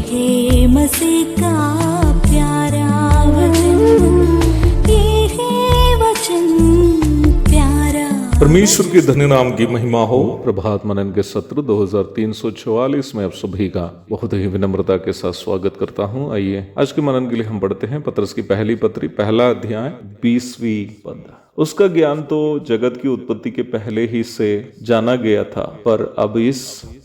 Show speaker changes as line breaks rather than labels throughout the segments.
है मसीह का प्यारा वचन, ये है वचन प्यारा।
परमेश्वर के धन्य नाम की महिमा हो। प्रभात मनन के सत्र 2344 में आप सभी का बहुत ही विनम्रता के साथ स्वागत करता हूं। आइए आज के मनन के लिए हम पढ़ते हैं पतरस की पहली पत्री, पहला अध्याय 20वीं पद। उसका ज्ञान तो जगत की उत्पत्ति के पहले ही से जाना गया था, पर अब इस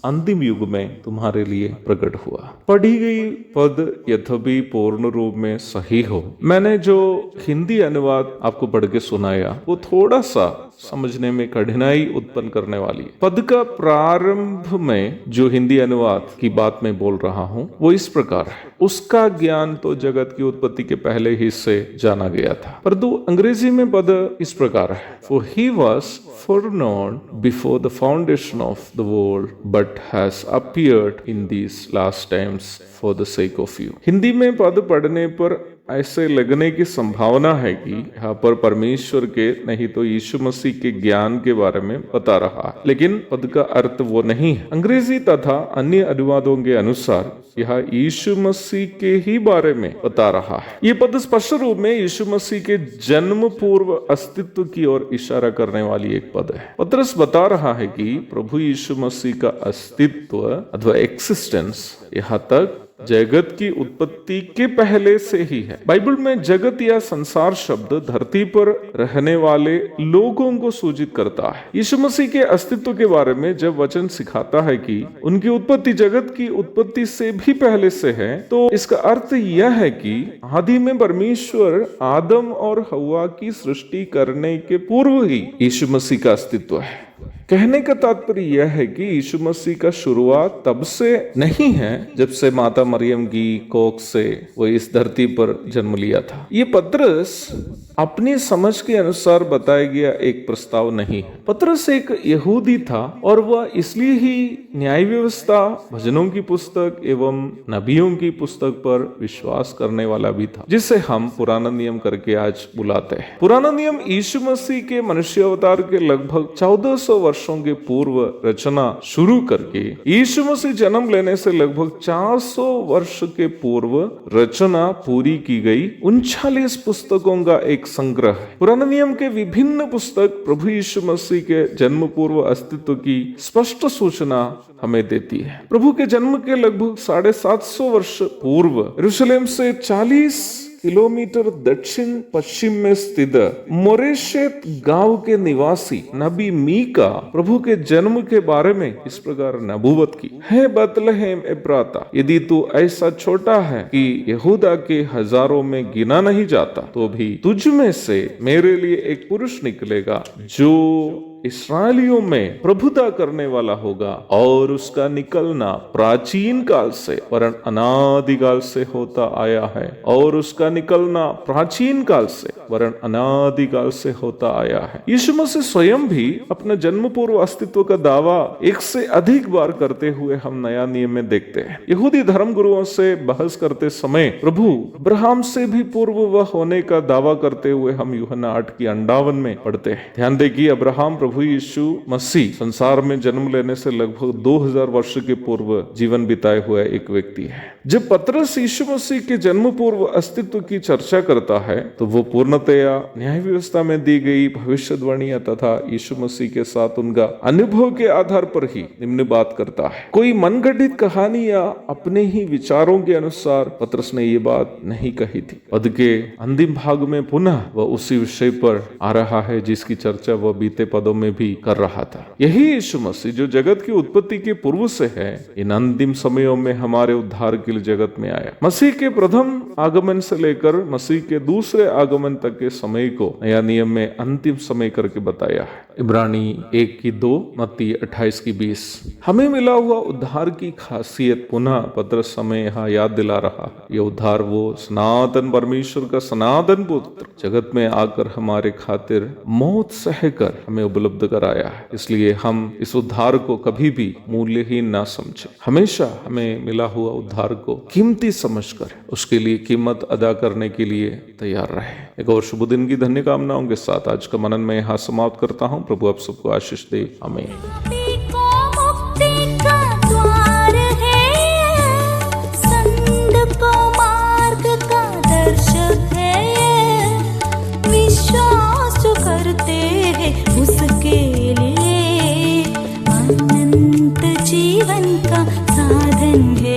अंतिम युग में तुम्हारे लिए प्रकट हुआ। पढ़ी गई पद यद्यपि पूर्ण रूप में सही हो, मैंने जो हिंदी अनुवाद आपको पढ़ के सुनाया वो थोड़ा सा समझने में कठिनाई उत्पन्न करने वाली है। पद का प्रारंभ में जो हिंदी अनुवाद की बात मैं बोल रहा हूं वो इस प्रकार है, उसका ज्ञान तो जगत की उत्पत्ति के पहले ही से जाना गया था। परंतु अंग्रेजी में पद इस प्रकार है, For he was foreknown before the foundation of the world, but has appeared in these last times for the sake of you। Hindi में पद पढ़ने पर ऐसे लगने की संभावना है कि यहाँ पर परमेश्वर के नहीं तो यीशु मसीह के ज्ञान के बारे में बता रहा है, लेकिन पद का अर्थ वो नहीं है। अंग्रेजी तथा अन्य अनुवादों के अनुसार यह यीशु मसीह के ही बारे में बता रहा है। ये पद स्पष्ट रूप में यीशु मसीह के जन्म पूर्व अस्तित्व की ओर इशारा करने वाली एक पद है। पतरस बता रहा है कि प्रभु यीशु मसीह का अस्तित्व अथवा एक्सिस्टेंस यहाँ तक जगत की उत्पत्ति के पहले से ही है। बाइबल में जगत या संसार शब्द धरती पर रहने वाले लोगों को सूचित करता है। यीशु मसीह के अस्तित्व के बारे में जब वचन सिखाता है कि उनकी उत्पत्ति जगत की उत्पत्ति से भी पहले से है, तो इसका अर्थ यह है कि आदि में परमेश्वर आदम और हव्वा की सृष्टि करने के पूर्व ही यीशु मसीह का अस्तित्व है। कहने का तात्पर्य यह है कि यीशु मसीह का शुरुआत तब से नहीं है जब से माता मरियम की कोख से वो इस धरती पर जन्म लिया था। ये पतरस अपनी समझ के अनुसार बताया गया एक प्रस्ताव नहीं है। पतरस एक यहूदी था और वह इसलिए ही न्याय व्यवस्था, भजनों की पुस्तक एवं नबियों की पुस्तक पर विश्वास करने वाला भी था, जिसे हम पुराना नियम करके आज बुलाते हैं। पुराना नियम यीशु मसीह के मनुष्य अवतार के लगभग 1400 वर्षों के पूर्व रचना शुरू करके यीशु मसीह जन्म लेने से लगभग 400 वर्ष के पूर्व रचना पूरी की गई 39 पुस्तकों का एक संग्रह है। पुराने नियम के विभिन्न पुस्तक प्रभु यीशु मसीह के जन्म पूर्व अस्तित्व की स्पष्ट सूचना हमें देती है। प्रभु के जन्म के लगभग 750 वर्ष पूर्व यरूशलेम से 40 किलोमीटर दक्षिण पश्चिम में स्थित मोरेशेत गांव के निवासी नबी मीका प्रभु के जन्म के बारे में इस प्रकार नबूवत की, है बेतलहम एफ्राता, यदि तू ऐसा छोटा है कि यहूदा के हजारों में गिना नहीं जाता, तो भी तुझ में से मेरे लिए एक पुरुष निकलेगा जो इस्राएलियों में प्रभुता करने वाला होगा, और उसका निकलना प्राचीन काल से वरन अनादिकाल से होता आया है, और उसका निकलना प्राचीन काल से वरन अनादिकाल से होता आया है। यीशु मसीह स्वयं भी अपना जन्म पूर्व अस्तित्व का दावा एक से अधिक बार करते हुए हम नया नियम में देखते हैं। यहूदी धर्म गुरुओं से बहस करते समय प्रभु अब्राहम से भी पूर्व वह होने का दावा करते हुए हम यूहन्ना 8:58 में पढ़ते हैं। ध्यान दें कि अब्राहम प्रभु यीशु मसीह संसार में जन्म लेने से लगभग 2000 वर्ष के पूर्व जीवन बिताए हुए एक व्यक्ति है। जब पतरस यीशु मसीह के जन्म पूर्व अस्तित्व की चर्चा करता है तो वो पूर्णतया न्याय व्यवस्था में दी गई भविष्यवाणियां तथा यीशु मसीह के साथ उनका अनुभव के आधार पर ही निम्न बात करता है। कोई मनगढ़ंत कहानी या अपने ही विचारों के अनुसार पतरस ने ये बात नहीं कही थी। पद के अंतिम भाग में पुनः वह उसी विषय पर आ रहा है जिसकी चर्चा वह बीते पदों में भी कर रहा था। यही यीशु मसीह जो जगत की उत्पत्ति के पूर्व से है, इन अंतिम समयों में हमारे उद्धार के लिए जगत में आया। मसीह के प्रथम आगमन से लेकर मसीह के दूसरे आगमन तक के समय को नया नियम में अंतिम समय करके बताया है। इब्रानी 1:2, मत्ती 28:20। हमें मिला हुआ उद्धार की खासियत पुनः पतरस हमें यहाँ याद दिला रहा है। यह उद्धार वो सनातन परमेश्वर का सनातन पुत्र जगत में आकर हमारे खातिर मौत सहकर हमें उपलब्ध कराया है। इसलिए हम इस उद्धार को कभी भी मूल्यहीन ना समझें। हमेशा हमें मिला हुआ उद्धार को कीमती समझकर उसके लिए कीमत अदा करने के लिए तैयार रहे। एक और शुभ दिन की धन्य कामनाओं के साथ आज का मनन मैं यहाँ समाप्त करता हूँ। प्रभु आप सबको आशीष दे। आमीन।
है